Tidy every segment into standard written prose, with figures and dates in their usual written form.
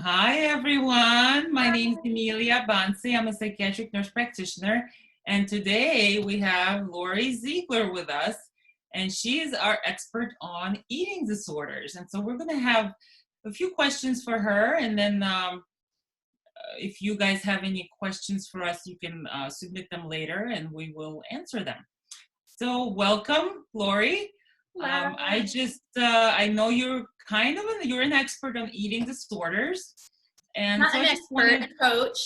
Hi, everyone. My name is Emilia Bansi. I'm a psychiatric nurse practitioner. And today we have Lori Ziegler with us, and she is our expert on eating disorders. And so we're going to have a few questions for her. And then if you guys have any questions for us, you can submit them later and we will answer them. So welcome, Lori. Hello. I know you're an expert on eating disorders. And Not so an I just expert, wanted a coach.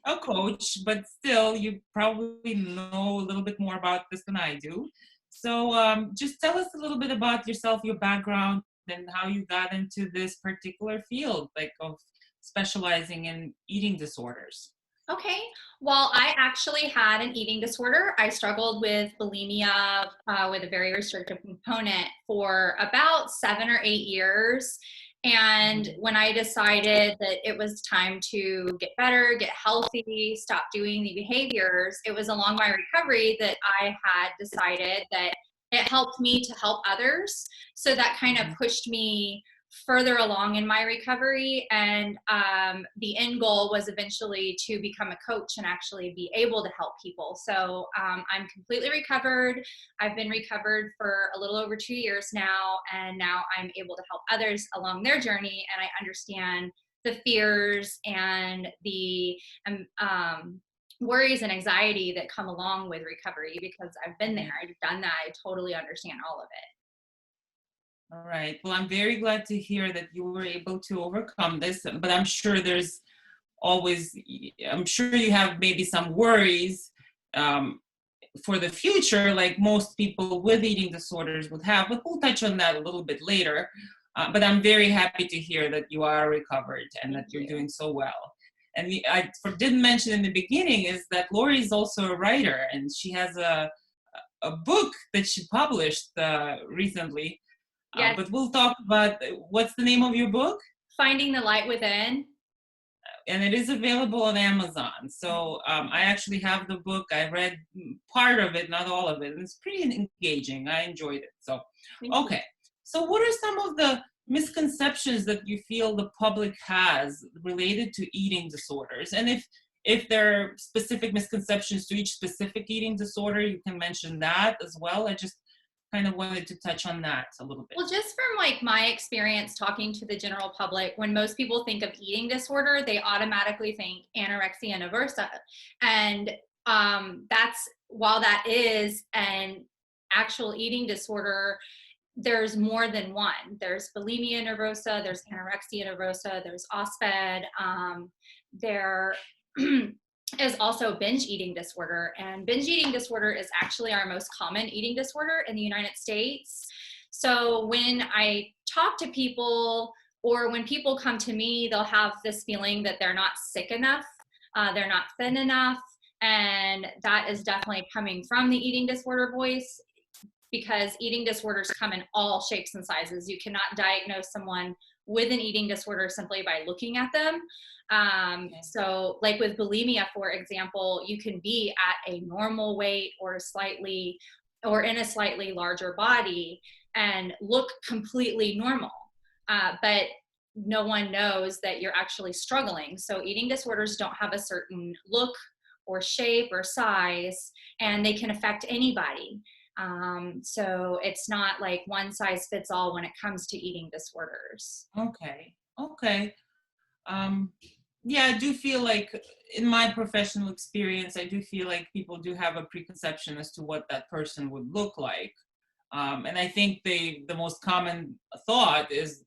a coach, but still, you probably know a little bit more about this than I do. So just tell us a little bit about yourself, your background, and how you got into this particular field, like of specializing in eating disorders. Okay. Well, I actually had an eating disorder. I struggled with bulimia with a very restrictive component for about 7 or 8 years. And when I decided that it was time to get better, get healthy, stop doing the behaviors, it was along my recovery that I had decided that it helped me to help others. So that kind of Mhm. pushed me further along in my recovery. And the end goal was eventually to become a coach and actually be able to help people. So I'm completely recovered. I've been recovered for a little over 2 years now, and now I'm able to help others along their journey. And I understand the fears and the worries and anxiety that come along with recovery because I've been there, I've done that, I totally understand all of it. All right. Well, I'm very glad to hear that you were able to overcome this, but I'm sure I'm sure you have maybe some worries um, for the future, like most people with eating disorders would have, but we'll touch on that a little bit later. But I'm very happy to hear that you are recovered and Thank that you're you. doing so well. And didn't mention in the beginning is that Lori is also a writer, and she has a book that she published recently. Yes. But we'll talk about what's the name of your book? Finding the light within. And it is available on Amazon. So I actually have the book. I read part of it, not all of it, and it's pretty engaging. I enjoyed it. So, Thank you. okay. So, what are some of the misconceptions that you feel the public has related to eating disorders? And if there are specific misconceptions to each specific eating disorder, you can mention that as well. I just kind of wanted to touch on that a little bit. Well, just from like my experience talking to the general public, when most people think of eating disorder, they automatically think anorexia nervosa. And that's while that is an actual eating disorder, there's more than one. There's bulimia nervosa, there's anorexia nervosa, there's OSFED, there is also binge eating disorder. And binge eating disorder is actually our most common eating disorder in the United States. So when I talk to people or when people come to me, they'll have this feeling that they're not sick enough, they're not thin enough. And that is definitely coming from the eating disorder voice because eating disorders come in all shapes and sizes. You cannot diagnose someone with an eating disorder simply by looking at them. Okay. So like with bulimia, for example, you can be at a normal weight or in a slightly larger body and look completely normal. But no one knows that you're actually struggling. So eating disorders don't have a certain look or shape or size, and they can affect anybody. So it's not like one size fits all when it comes to eating disorders. Okay. Okay. Um, yeah, I do feel like in my professional experience, I do feel like people do have a preconception as to what that person would look like. And I think the most common thought is,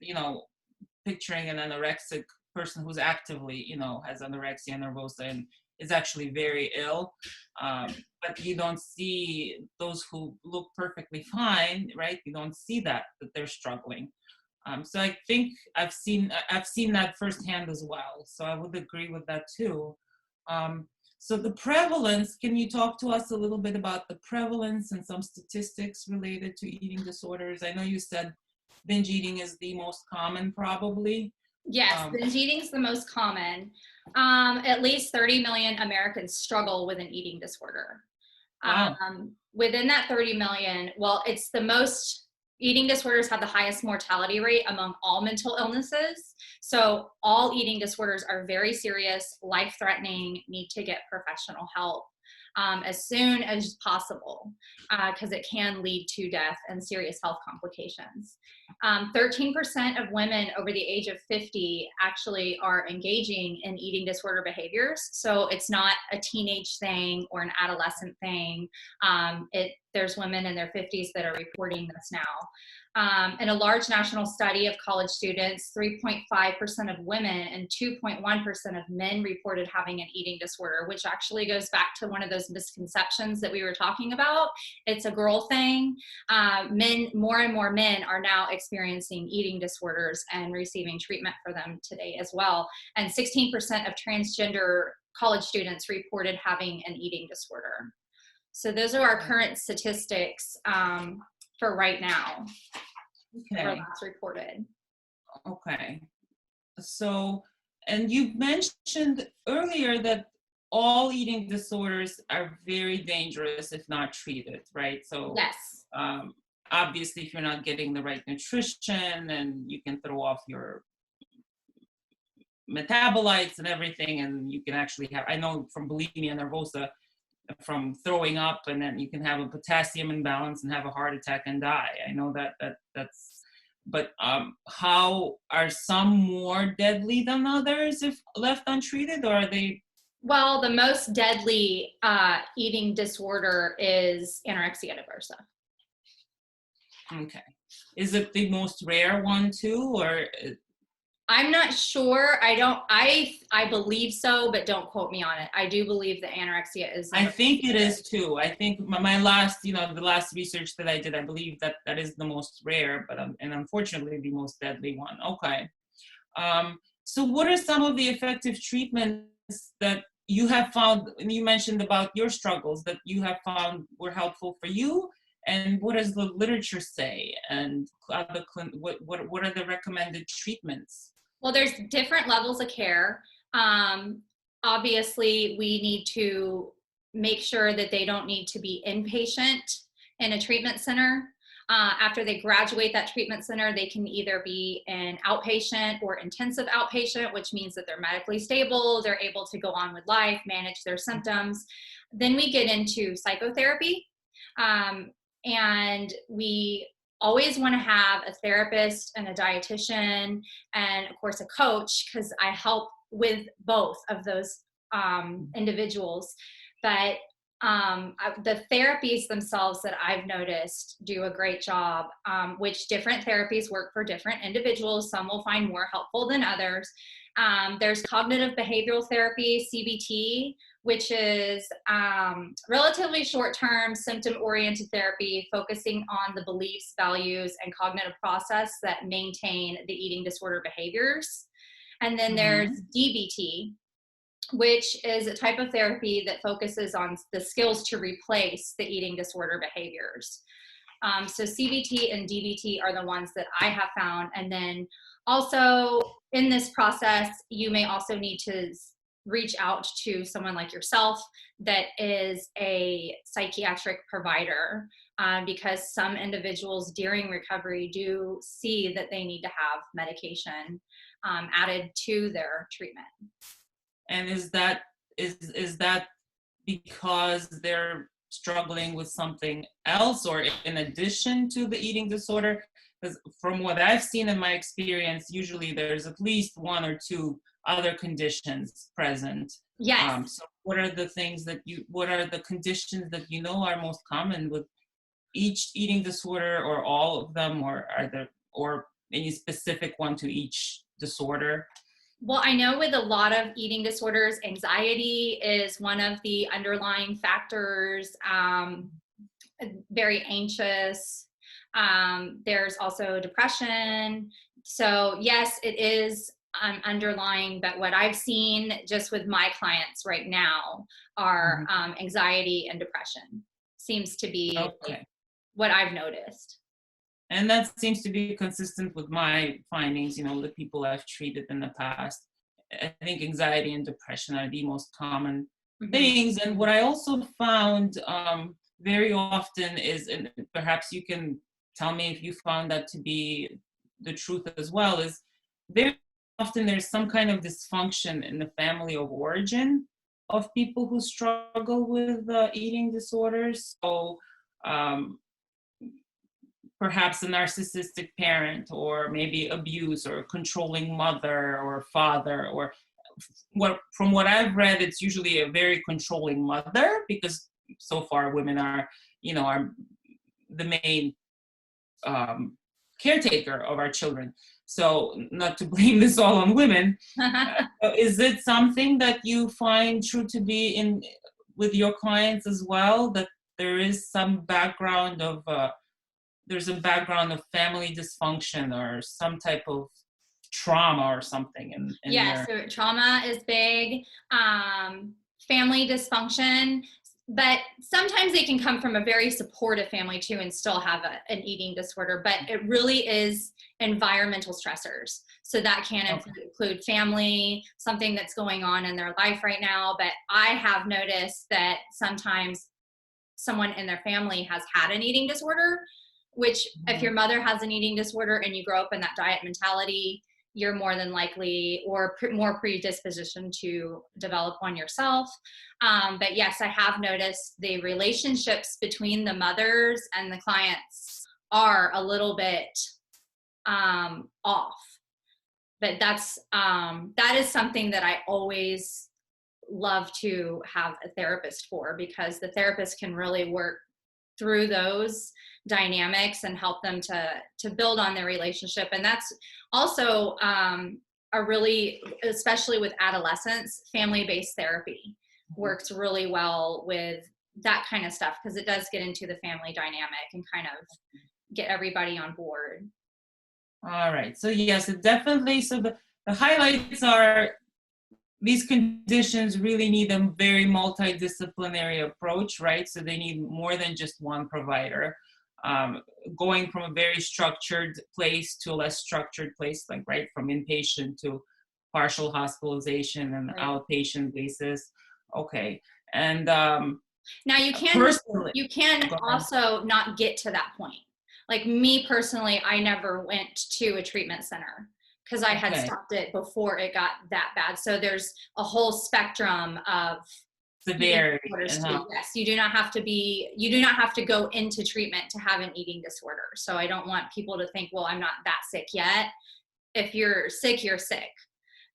picturing an anorexic person who's actively, has anorexia nervosa and is actually very ill. But you don't see those who look perfectly fine, right? You don't see that they're struggling. So I think I've seen that firsthand as well. So I would agree with that too. So the prevalence, can you talk to us a little bit about the prevalence and some statistics related to eating disorders? I know you said binge eating is the most common, probably. Yes, Um, binge eating is the most common. At least 30 million Americans struggle with an eating disorder. wow. Within that 30 million, well, it's the most Eating disorders have the highest mortality rate among all mental illnesses. So all eating disorders are very serious, life-threatening, need to get professional help as soon as possible, because it can lead to death and serious health complications. 13% of women over the age of 50 actually are engaging in eating disorder behaviors. So it's not a teenage thing or an adolescent thing. There's women in their 50s that are reporting this now. In a large national study of college students, 3.5% of women and 2.1% of men reported having an eating disorder, which actually goes back to one of those misconceptions that we were talking about. It's a girl thing. More and more men are now experiencing eating disorders and receiving treatment for them today as well. And 16% of transgender college students reported having an eating disorder. So those are our current statistics for right now. Okay. Last reported. Okay. So, and you mentioned earlier that all eating disorders are very dangerous if not treated, right? So, yes. Obviously, if you're not getting the right nutrition, and you can throw off your metabolites and everything, and you can actually have, I know from bulimia nervosa, from throwing up, and then you can have a potassium imbalance and have a heart attack and die. I know that's, but how are some more deadly than others if left untreated, or are they? Well, the most deadly eating disorder is anorexia nervosa. Okay. Is it the most rare one too, or? I'm not sure. I believe so, but don't quote me on it. I do believe that anorexia is. I think it is too. I think my last, the last research that I did, I believe that is the most rare, but and unfortunately the most deadly one. Okay. So what are some of the effective treatments that you have found, and you mentioned about your struggles, that you have found were helpful for you? And what does the literature say? And what are the recommended treatments? Well, there's different levels of care. Obviously, we need to make sure that they don't need to be inpatient in a treatment center. After they graduate that treatment center, they can either be an outpatient or intensive outpatient, which means that they're medically stable, they're able to go on with life, manage their symptoms. Then we get into psychotherapy. And we always want to have a therapist and a dietitian and of course a coach, because I help with both of those individuals. But the therapies themselves that I've noticed do a great job, which different therapies work for different individuals. Some will find more helpful than others. There's cognitive behavioral therapy, CBT, which is relatively short-term symptom-oriented therapy focusing on the beliefs, values, and cognitive process that maintain the eating disorder behaviors. And then there's DBT, which is a type of therapy that focuses on the skills to replace the eating disorder behaviors. So CBT and DBT are the ones that I have found. And then also in this process, you may also need to reach out to someone like yourself that is a psychiatric provider, because some individuals during recovery do see that they need to have medication added to their treatment. And is that because they're struggling with something else, or in addition to the eating disorder? Because from what I've seen in my experience, usually there's at least one or two other conditions present. Yes. So what are the conditions that you know are most common with each eating disorder, or all of them, or are there, or any specific one to each disorder? Well, I know with a lot of eating disorders, anxiety is one of the underlying factors, very anxious. There's also depression. So yes, it is underlying, but what I've seen just with my clients right now are anxiety and depression seems to be what I've noticed. And that seems to be consistent with my findings, the people I've treated in the past. I think anxiety and depression are the most common things. And what I also found very often is, and perhaps you can tell me if you found that to be the truth as well, is very often there's some kind of dysfunction in the family of origin of people who struggle with eating disorders. So perhaps a narcissistic parent, or maybe abuse, or a controlling mother or father, or from what I've read, it's usually a very controlling mother, because so far women are, are the main caretaker of our children. So not to blame this all on women. Is it something that you find true to be in with your clients as well, that there is some background of there's a background of family dysfunction or some type of trauma or something in Yeah, so trauma is big, family dysfunction, but sometimes they can come from a very supportive family too and still have an eating disorder, but it really is environmental stressors. So that can include family, something that's going on in their life right now. But I have noticed that sometimes someone in their family has had an eating disorder, which if your mother has an eating disorder and you grow up in that diet mentality, you're more than likely or more predisposition to develop one yourself. But yes, I have noticed the relationships between the mothers and the clients are a little bit off. But that is something that I always love to have a therapist for, because the therapist can really work through those dynamics and help them to build on their relationship. And that's also a really, especially with adolescents, family-based therapy works really well with that kind of stuff, because it does get into the family dynamic and kind of get everybody on board. All right. So yes, it definitely. So the highlights are these conditions really need a very multidisciplinary approach, right? So they need more than just one provider. Going from a very structured place to a less structured place, like right from inpatient to partial hospitalization and outpatient basis. Okay. And now you can also not get to that point. Like me personally, I never went to a treatment center because I had stopped it before it got that bad. So there's a whole spectrum of severity. Yes, you do not have to go into treatment to have an eating disorder. So I don't want people to think, well, I'm not that sick yet. If you're sick, you're sick.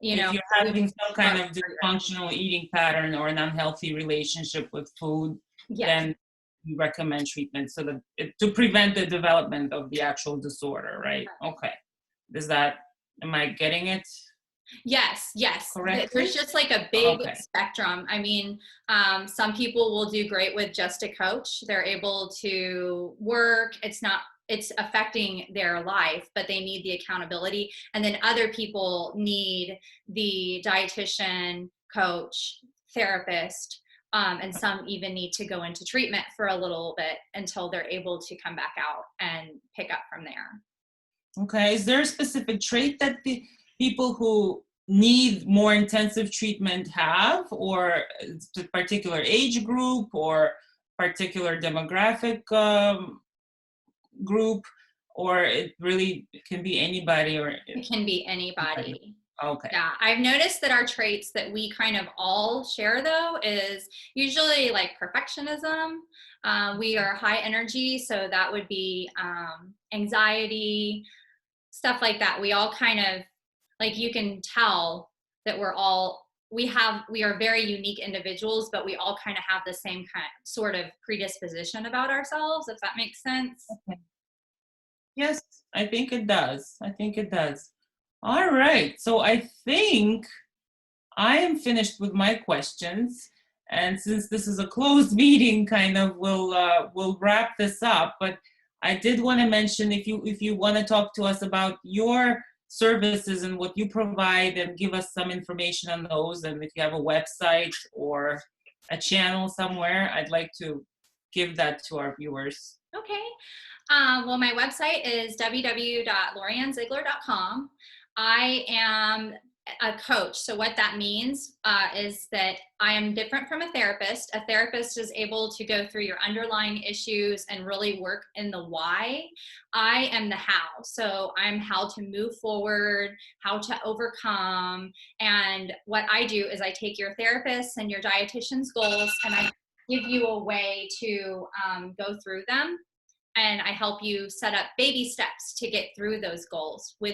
If you're having some kind of dysfunctional eating pattern or an unhealthy relationship with food, then you recommend treatment to prevent the development of the actual disorder, right? Okay. Am I getting it? Yes. Correctly? There's just like a big spectrum. I mean, some people will do great with just a coach. They're able to work. It's affecting their life, but they need the accountability. And then other people need the dietitian, coach, therapist, and some even need to go into treatment for a little bit until they're able to come back out and pick up from there. Okay. Is there a specific trait that the people who need more intensive treatment have, or a particular age group or particular demographic group, or it really can be anybody? Or it can be anybody. Okay. Yeah, I've noticed that our traits that we kind of all share though is usually like perfectionism. We are high energy, so that would be anxiety, stuff like that. We all kind of, like, you can tell that we are very unique individuals, but we all kind of have the same kind sort of predisposition about ourselves, if that makes sense. Okay. Yes, I think it does. All right. So I think I am finished with my questions. And since this is a closed meeting, kind of, we'll wrap this up. But I did want to mention, if you want to talk to us about your services and what you provide, and give us some information on those, and if you have a website or a channel somewhere, I'd like to give that to our viewers. Okay. Well, my website is www.lorianneziegler.com. I am a coach. So what that means is that I am different from a therapist. A therapist is able to go through your underlying issues and really work in the why. I am the how. So I'm how to move forward, how to overcome. And what I do is I take your therapist's and your dietitian's goals and I give you a way to go through them. And I help you set up baby steps to get through those goals with